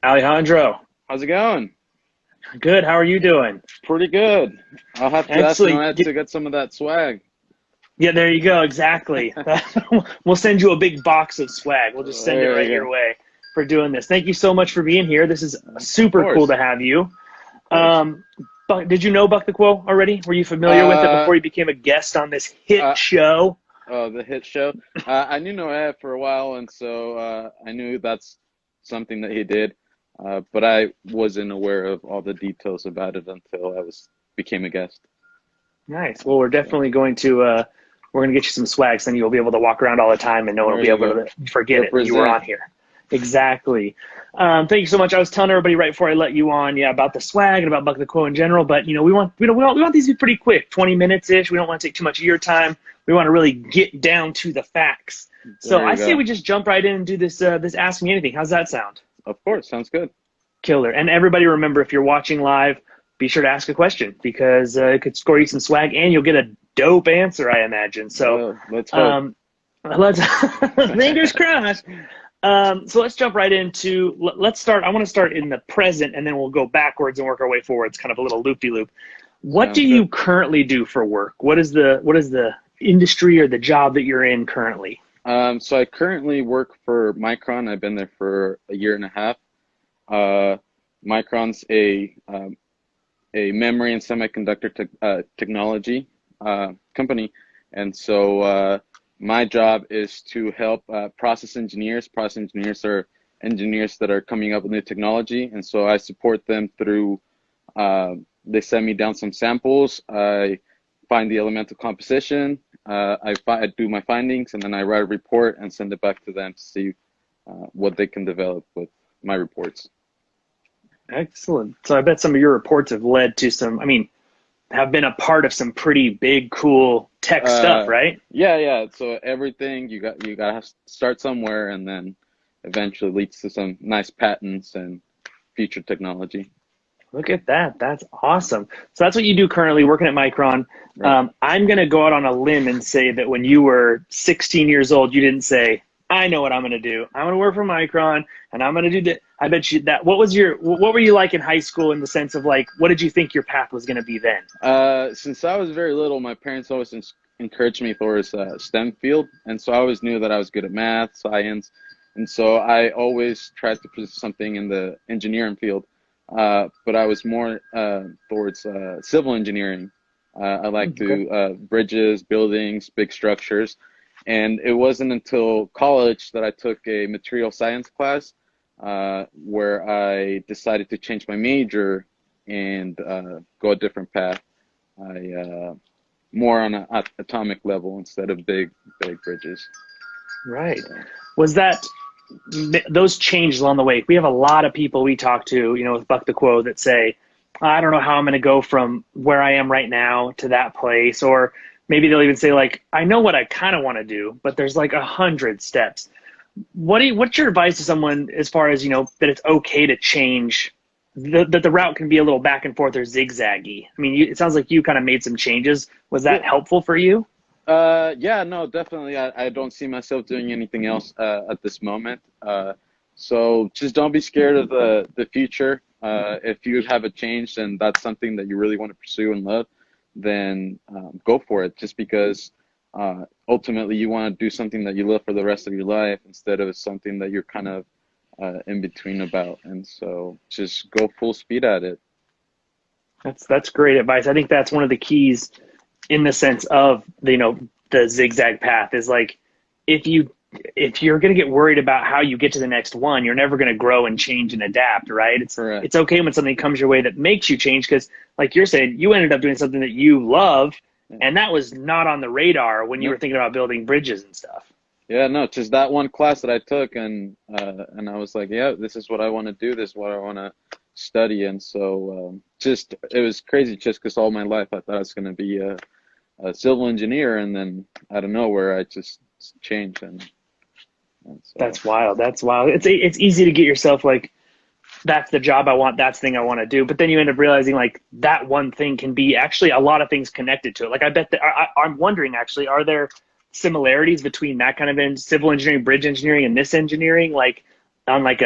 Alejandro, How's it going? good. How are you doing? Pretty good. I'll have to ask Actually, Noed to get some of that swag. yeah, there you go. Exactly. We'll send you a big box of swag. We'll just send it There right you go. your way for doing this. Thank you so much for being here. This is Of super cool course, to have you. of course. Um, but did you know Buck the Quo already? Were you familiar with it Uh, before you became a guest on this hit uh, show? the hit show. I knew Noed for a while, and so I knew that's something that he did. But I wasn't aware of all the details about it until I was became a guest. Nice. Well, we're So definitely going to we're going to get you some swag, so then you'll be able to walk around all the time, and no one will there be you able go. to forget it that you were Represent. on here. Exactly. Thank you so much. I was telling everybody right before I let you on, yeah, about the swag and about Buck the Quo in general. But we want these to be pretty quick, 20 minutes ish. We don't want to take too much of your time. We want to really get down to the facts. So There I you say go. we just jump right in and do this Ask Me Anything. How's that sound? Of course, sounds good. Killer. And everybody remember, if you're watching live, be sure to ask a question because it could score you some swag and you'll get a dope answer, I imagine. So Let's hope. um, let's fingers crossed. So let's jump right into, let's start. I want to start in the present and then we'll go backwards and work our way forwards, kind of a little loopy loop. What do Sounds you good. currently do for work? What is the industry or the job that you're in currently? So I currently work for Micron. I've been there for a year and a half. Uh, Micron's a memory and semiconductor technology company, and so my job is to help process engineers. Process engineers are engineers that are coming up with new technology, and so I support them through. They send me down some samples. I find the elemental composition. I do my findings, and then I write a report and send it back to them to see what they can develop with my reports. Excellent. So I bet some of your reports have led to have been a part of some pretty big, cool tech stuff, Uh, right? yeah. So everything you gotta start somewhere, and then eventually leads to some nice patents and future technology. Look at that. That's awesome. So that's what you do currently, working at Micron. Right. I'm going to go out on a limb and say that when you were 16 years old, you didn't say, I know what I'm going to do. I'm going to work for Micron and I'm going to do that. I bet you that. What were you like in high school in the sense of like, what did you think your path was going to be then? Since I was very little, my parents always encouraged me towards STEM field, and so I always knew that I was good at math, science, and so I always tried to pursue something in the engineering field. But I was more towards civil engineering. I like Okay. to bridges, buildings, big structures, and it wasn't until college that I took a material science class where I decided to change my major and go a different path. I more on an atomic level instead of big bridges. Right. So Was that those changes along the way? We have a lot of people we talk to, with Buck the Quo that say, I don't know how I'm going to go from where I am right now to that place. Or maybe they'll even say like, I know what I kind of want to do, but there's like 100 steps. What's your advice to someone as far as, that it's okay to change, that the route can be a little back and forth or zigzaggy? I mean, it sounds like you kind of made some changes. Was yeah, that helpful for you? yeah, no, definitely. I don't see myself doing anything else at this moment. So just don't be scared of the future. If you have a change and that's something that you really want to pursue and love, then go for it. Just because ultimately you want to do something that you love for the rest of your life instead of something that you're kind of in between about. And so just go full speed at it. That's great advice. I think that's one of the keys in the sense of the zigzag path is like if you if you're going to get worried about how you get to the next one, you're never going to grow and change and adapt, right? Correct. It's okay when something comes your way that makes you change because like you're saying, you ended up doing something that you love Yeah. and that was not on the radar when you were Nope. thinking about building bridges and stuff. Yeah, no, just that one class that I took, and I was like, yeah, this is what I want to do. This is what I want to study, and so just it was crazy, just because all my life I thought I was going to be a civil engineer, and then out of nowhere I just changed, and so That's wild. That's wild. It's easy to get yourself like that's the job I want, that's the thing I want to do. But then you end up realizing like that one thing can be actually a lot of things connected to it. Like I bet that I'm wondering actually, are there similarities between that kind of civil engineering, bridge engineering, and this engineering, like on like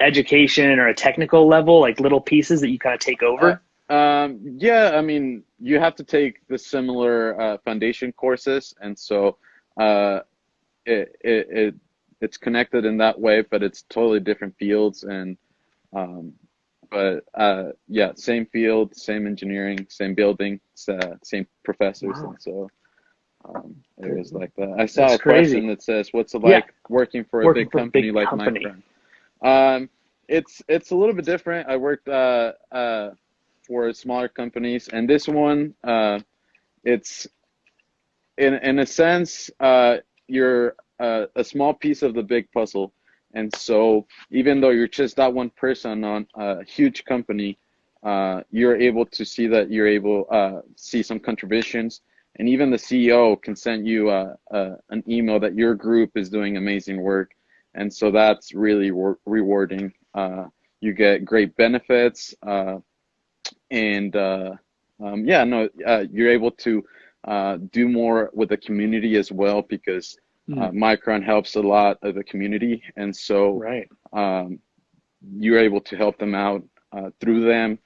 education or a technical level, like little pieces that you kind of take over? Yeah, I mean, you have to take the similar foundation courses, and so uh, it's connected in that way, but it's totally different fields. And um, but yeah, same field, same engineering, same building, same professors, Wow, and so it was like that. I saw that's a question crazy. that says, "What's it Yeah, like working for a working big for a company big like company. Micron?" It's a little bit different. I worked for smaller companies, and this one it's in a sense you're a small piece of the big puzzle, and so even though you're just that one person on a huge company, you're able to see that you're able see some contributions, and even the CEO can send you an email that your group is doing amazing work, and so that's really rewarding. You get great benefits, and yeah, no, you're able to do more with the community as well, because Mm, Micron helps a lot of the community, and so right. um, you're able to help them out through them,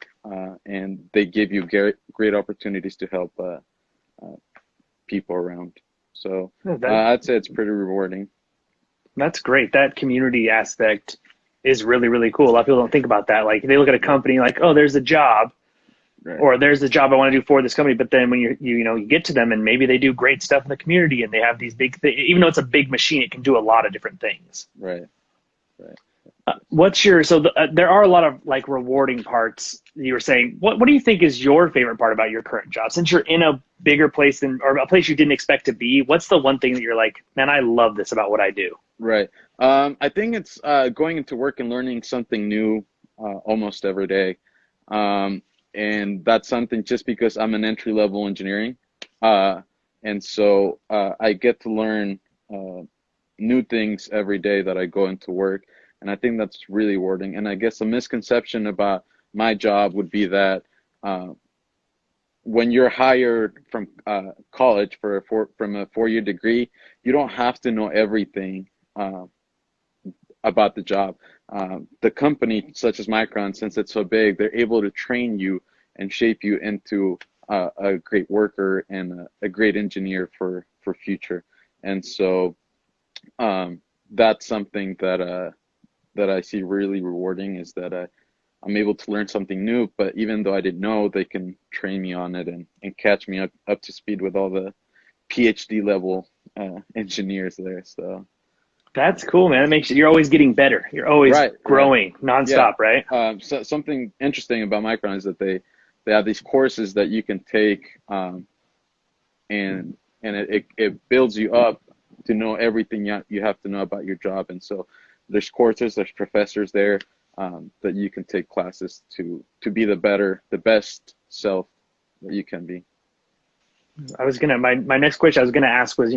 and they give you great opportunities to help uh, people around. So Yeah, that I'd say it's pretty rewarding. that's great. That community aspect is really, really cool. A lot of people don't think about that. Like they look at a Right, company like, oh, there's a job, right, or there's the job I want to do for this company. But then when you get to them and maybe they do great stuff in the community and they have these big things, even though it's a big machine, it can do a lot of different things. right, right. What's your there are a lot of like rewarding parts you were saying. What do you think is your favorite part about your current job? Since you're in a bigger place than or a place you didn't expect to be, what's the one thing that you're like, man, I love this about what I do? Right. I think it's going into work and learning something new almost every day. Um, and that's something just because I'm an entry level engineering. Uh, and so I get to learn uh, new things every day that I go into work. And I think that's really rewarding. And I guess a misconception about my job would be that uh, when you're hired from college from a 4-year degree, you don't have to know everything about the job. The company, such as Micron, since it's so big, they're able to train you and shape you into a great worker and a great engineer for future. And so that's something that I see really rewarding, is that I'm able to learn something new, but even though I didn't know, they can train me on it and catch me up to speed with all the PhD level engineers there. So That's cool, man. It makes you're always getting better. You're always right, right. growing Yeah. nonstop, right? So something interesting about Micron is that they have these courses that you can take, and it builds you up to know everything you have to know about your job. And so there's courses, there's professors there that you can take classes to be the best self that you can be. I was gonna my next question I was gonna ask was,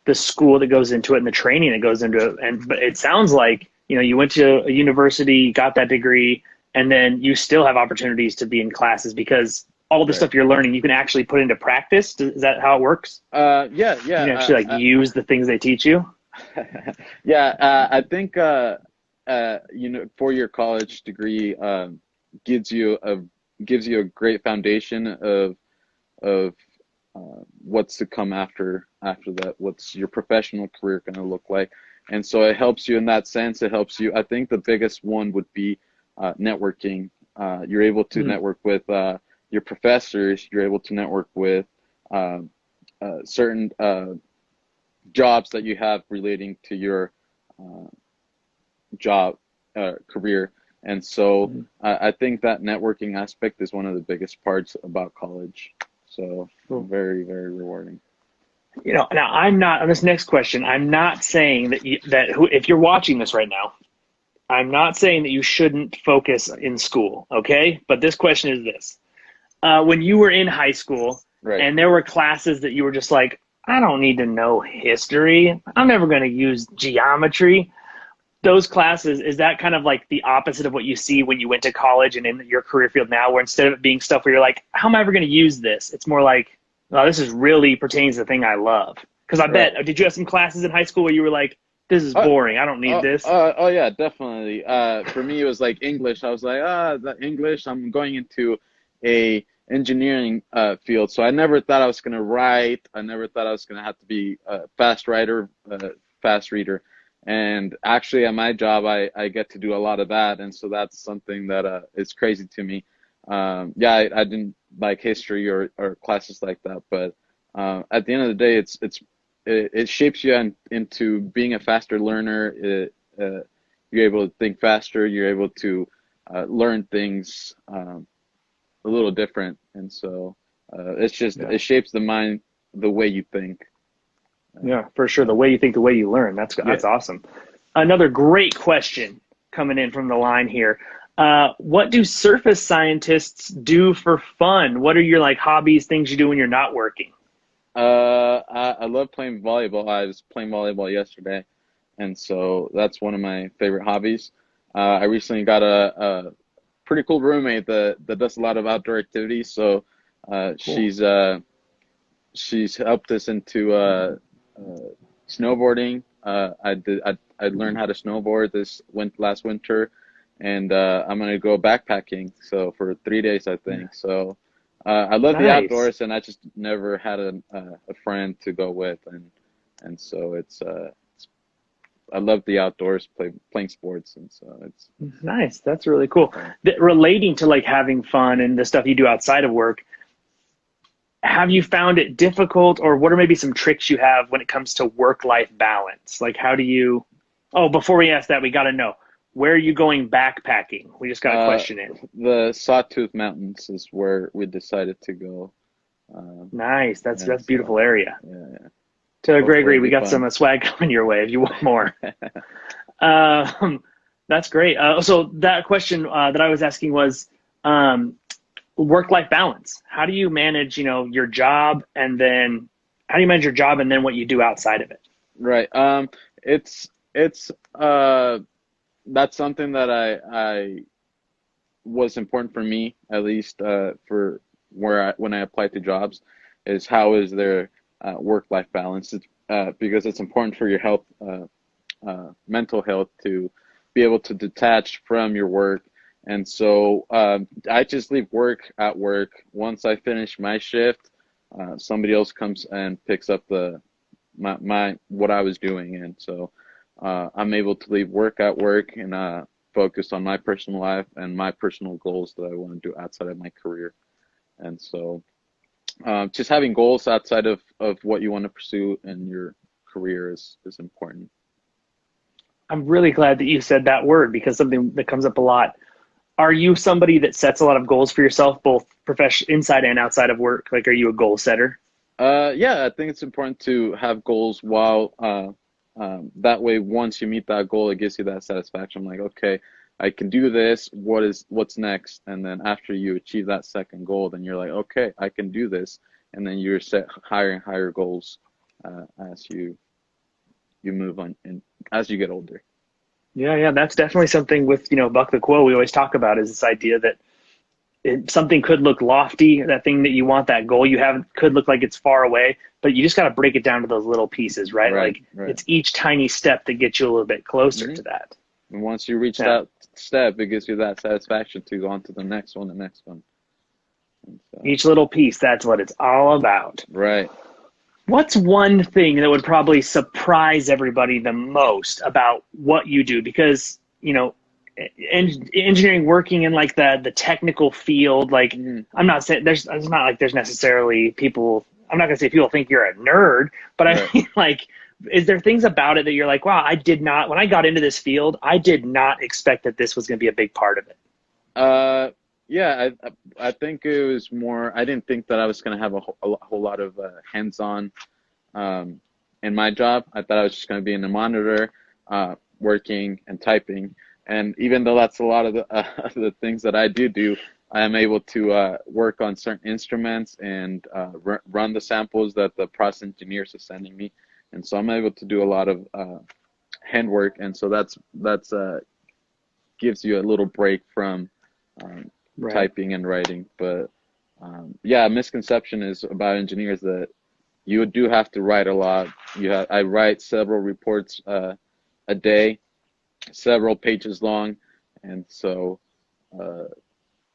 the school that goes into it and the training that goes into it. And but it sounds like, you went to a university, got that degree, and then you still have opportunities to be in classes because all the Right. stuff you're learning you can actually put into practice. Is that how it works? Yeah, You yeah. can actually like use the things they teach you. Yeah, I think 4-year college degree gives you a gives you a great foundation of what's to come after that. What's your professional career going to look like? And so it helps you in that sense. It helps you. I think the biggest one would be networking. You're able to Mm, network with your professors. You're able to network with uh, certain jobs that you have relating to your uh, job career. And so mm. I think that networking aspect is one of the biggest parts about college. So Cool. very, very rewarding. Now I'm not on this next question. I'm not saying if you're watching this right now, I'm not saying that you shouldn't focus in school, okay? But this question is this. When you were in high school Right. and there were classes that you were just like, I don't need to know history. I'm never going to use geometry. Those classes, is that kind of like the opposite of what you see when you went to college and in your career field now, where instead of it being stuff where you're like, how am I ever going to use this? It's more like, oh, this is really pertains to the thing I love. Because I Right. bet, did you have some classes in high school where you were like, This is Uh, boring. I don't need this. oh yeah, definitely. For me, it was like English. I was like, the English. I'm going into a engineering field, so I never thought I was gonna write. I never thought I was gonna have to be a fast writer, fast reader. And actually, at my job, I get to do a lot of that, and so that's something that is crazy to me. Yeah, I didn't like history or classes like that, but at the end of the day, it shapes you into being a faster learner. You're able to think faster. You're able to learn things a little different, and so Yeah. it shapes the mind the way you think. Yeah, for sure. The way you think, the way you learn. Yeah. That's awesome. Another great question coming in from the line here. What do surface scientists do for fun? What are your like hobbies, things you do when you're not working? I love playing volleyball. I was playing volleyball yesterday, and so that's one of my favorite hobbies. I recently got a pretty cool roommate that does a lot of outdoor activities. So Cool. she's helped us into snowboarding. I learned how to snowboard last winter, and I'm gonna go backpacking. So for 3 days, I think. So I love the Nice. outdoors, and I just never had a friend to go with, and so I love the outdoors, playing sports, and so it's Nice. That's really cool. fun. Relating to like having fun and the stuff you do outside of work, have you found it difficult or what are maybe some tricks you have when it comes to work-life balance? Like how do you, oh, before we ask that, we got to know, where are you going backpacking? We just got a Uh, question in. the Sawtooth Mountains is where we decided to go. Um, Nice. and That's a so beautiful area. yeah, yeah. To Hopefully Gregory, it'll we be got some fun. swag coming your way if you want more. Um, that's great. So that question that I was asking was um, work-life balance. How do you manage, your job and then how do you manage your job and then what you do outside of it? Right. It's that's something that I was important for me, at least for when I apply to jobs, is how is their work-life balance? Because it's important for your health, mental health, to be able to detach from your work. And so I just leave work at work. Once I finish my shift, somebody else comes and picks up my what I was doing, and so I'm able to leave work at work and focus on my personal life and my personal goals that I want to do outside of my career. And so just having goals outside of what you want to pursue in your career is important. I'm really glad that you said that word because something that comes up a lot. Are you somebody that sets a lot of goals for yourself, both profession inside and outside of work? Like, are you a goal setter? Yeah, I think it's important to have goals while that way once you meet that goal, it gives you that satisfaction. Like, okay, I can do this. What's next? And then after you achieve that second goal, then you're like, okay, I can do this. And then you're set higher and higher goals as you move on and as you get older. Yeah, yeah, that's definitely something with, Buck the Quo we always talk about is this idea that something could look lofty, that thing that you want, that goal you have could look like it's far away, but you just got to break it down to those little pieces, right? Right, Like right. it's each tiny step that gets you a little bit closer hmm to that. And once you reach Yeah. that step, it gives you that satisfaction to go on to the next one. And so, Each little piece, that's what it's all about. right. What's one thing that would probably surprise everybody the most about what you do? Because, engineering working in like the technical field, like hmm I'm not saying it's not like there's necessarily people, I'm not gonna say people think you're a nerd, but I Right. mean like, is there things about it that you're like, wow, I did not, when I got into this field, I did not expect that this was gonna be a big part of it. Uh, yeah, I think it was more. I didn't think that I was gonna have a whole lot of hands-on um, in my job. I thought I was just gonna be in the monitor, working and typing. And even though that's a lot of the things that I do, I am able to work on certain instruments and run the samples that the process engineers are sending me. And so I'm able to do a lot of handwork, and so that's gives you a little break from um, Right. typing and writing. But yeah, a misconception is about engineers that you do have to write a lot. I write several reports a day, several pages long, and so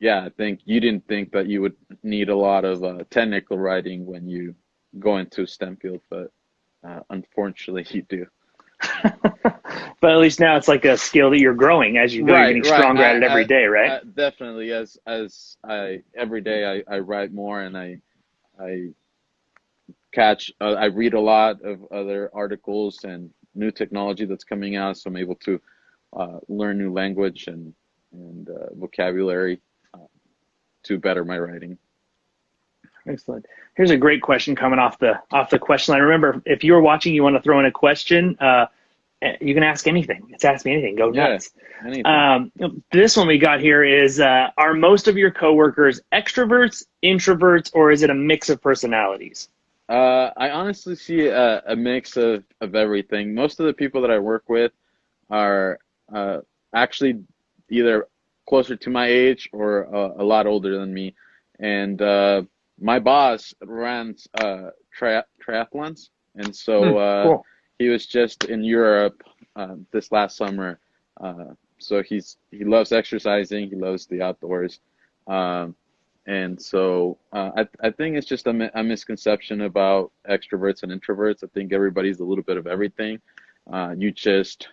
yeah, I think you didn't think that you would need a lot of technical writing when you go into STEM field, but unfortunately you do. But at least now it's like a skill that you're growing as you go. You're Right, getting right. stronger at it every day, right? I definitely, as I every day I write more, and I I read a lot of other articles and new technology that's coming out, so I'm able to learn new language and vocabulary to better my writing. Excellent. Here's a great question coming off the question line. Remember, if you're watching, you want to throw in a question, you can ask anything. It's Ask Me Anything. Go Yeah, nuts. anything. This one we got here is, are most of your coworkers extroverts, introverts, or is it a mix of personalities? I honestly see a mix of everything. Most of the people that I work with are actually either closer to my age or a lot older than me. And my boss runs triathlons, and so Cool. he was just in Europe this last summer. So he loves exercising. He loves the outdoors. Um, and so I think it's just a misconception about extroverts and introverts. I think everybody's a little bit of everything. You just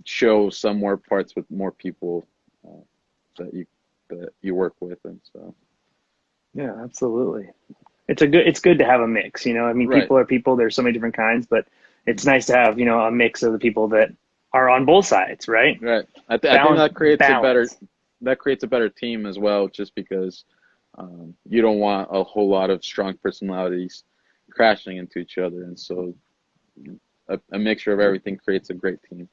show some more parts with more people uh, that you work with, and so Yeah, absolutely. It's good to have a mix, you know. I mean, right, people are people, there's so many different kinds, but it's nice to have, a mix of the people that are on both sides, right? right. I think Balance. that creates a better team as well, just because you don't want a whole lot of strong personalities crashing into each other, and so a mixture of everything creates a great team.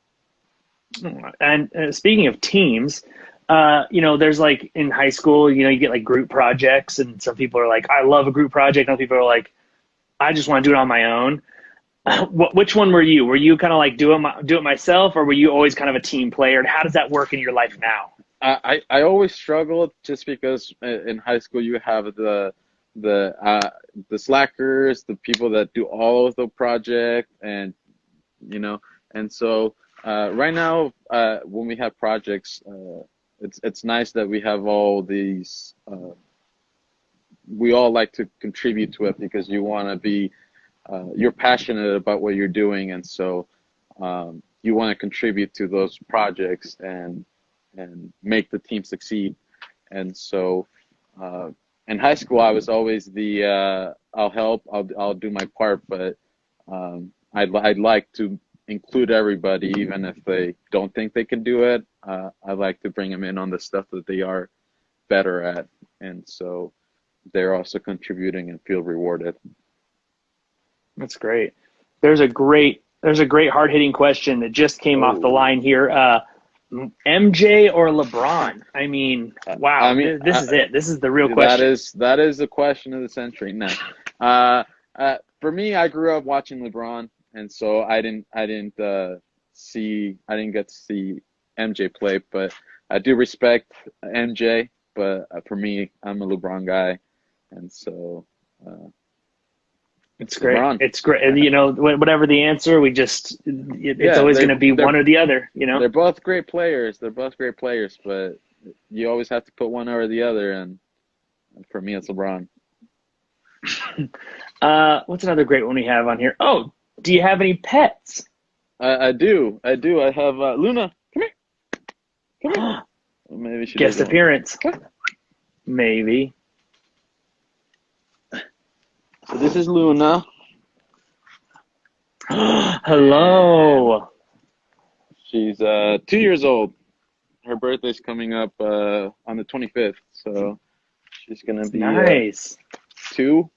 And speaking of teams, there's like in high school, you get like group projects, and some people are like, I love a group project. Other people are like, I just want to do it on my own. Right. Which one were you? Were you kind of like do it myself, or were you always kind of a team player? And how does that work in your life now? I always struggled just because in high school you have the the slackers, the people that do all of the project, and you know, and so right now when we have projects, it's nice that we have all these. We all like to contribute to it because you want to be you're passionate about what you're doing, and so you want to contribute to those projects and make the team succeed. And so uh, in high school, I was always the I'll help, I'll do my part, but I'd like to include everybody, even if they don't think they can do it. I like to bring them in on the stuff that they are better at, and so they're also contributing and feel rewarded. That's great. There's a great hard hitting question that just came off the Oh, line here. MJ or LeBron? I mean, I wow, mean, this is it. This is the real question. that is the question of the century. No, for me, I grew up watching LeBron, and so I didn't get to see MJ play, but I do respect MJ. But for me, I'm a LeBron guy, and so uh, It's it's great. LeBron. It's great. And, whatever the answer, it's Yeah, always going to be one or the other, they're both great players. They're both great players, but you always have to put one over the other, and for me, it's LeBron. What's another great one we have on here? Oh, do you have any pets? I do. I have Luna. Come here, come here. Well, maybe she Guest doesn't want. appearance, Come. maybe. So this is Luna. And Hello. she's 2 years old. Her birthday's coming up on the 25th, so she's gonna be Nice. two.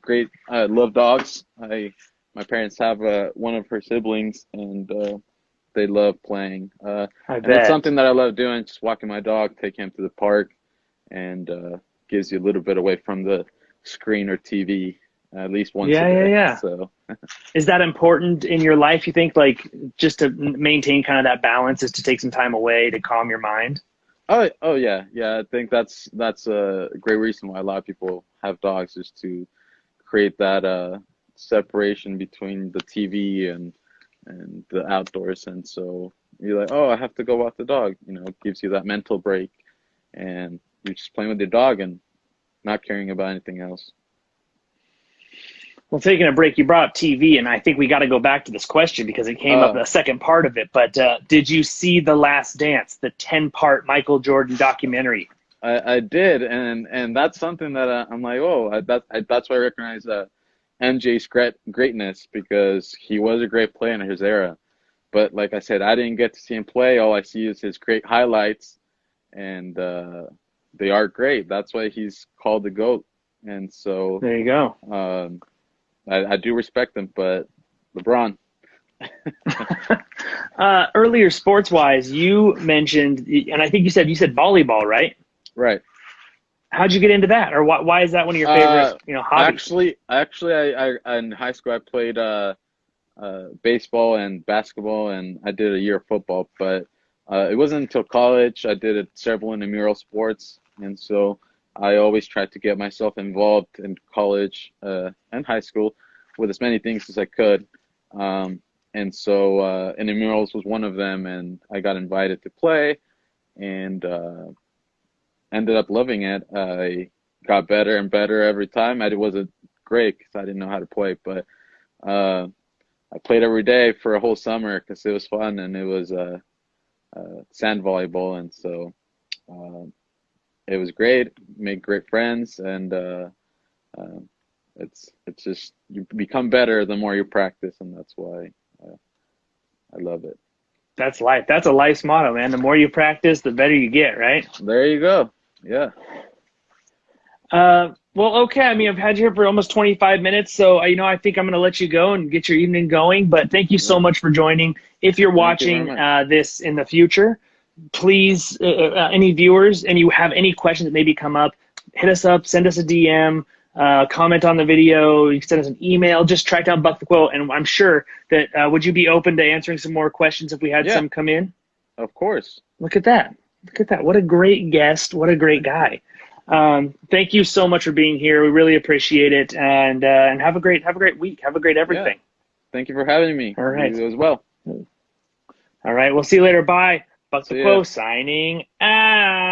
Great. I love dogs. My parents have one of her siblings, and they love playing. I And it's bet. something that I love doing. Just walking my dog, take him to the park, and gives you a little bit away from the screen or TV at least once a Yeah, yeah, day. yeah. So. Is that important in your life, you think, like just to maintain kind of that balance is to take some time away to calm your mind? Oh yeah, yeah. I think that's a great reason why a lot of people have dogs is to create that separation between the TV and the outdoors. And so you're like, oh, I have to go walk the dog. It gives you that mental break, and you're just playing with your dog and not caring about anything else. Well, taking a break, you brought up TV, and I think we got to go back to this question because it came up the second part of it. But did you see The Last Dance, the 10-part Michael Jordan documentary? I did, and that's something that I'm like, oh, that's why I recognize MJ's greatness, because he was a great player in his era. But like I said, I didn't get to see him play. All I see is his great highlights, and they are great. That's why he's called the GOAT. And so there you go. I do respect him, but LeBron. Earlier, sports-wise, you mentioned, and I think you said volleyball, right? Right. How'd you get into that, or why is that one of your favorite, hobbies? Actually, I in high school I played baseball and basketball, and I did a year of football. But it wasn't until college I did several intramural sports, and so I always tried to get myself involved in college and high school with as many things as I could. And so intramurals was one of them, and I got invited to play, and ended up loving it. I got better and better every time. I wasn't great because I didn't know how to play, but I played every day for a whole summer because it was fun, and it was sand volleyball, and so it was great. Made great friends, and it's just you become better the more you practice, and that's why I love it. That's life. That's a life's motto, man. The more you practice, the better you get, right? There you go. Yeah. Well, okay. I mean, I've had you here for almost 25 minutes, so I think I'm going to let you go and get your evening going. But thank you so much for joining. If you're watching this in the future, please, any viewers, and you have any questions that maybe come up, hit us up, send us a DM, comment on the video, you can send us an email, just track down Buck the Quote, and I'm sure that, would you be open to answering some more questions if we had some come in? Of course. Look at that. Look at that. What a great guest. What a great guy. Thank you so much for being here. We really appreciate it, and have a great week. Have a great everything. Yeah. Thank you for having me. All right. You as well. All right. We'll see you later. Bye. Buck the Quote signing out.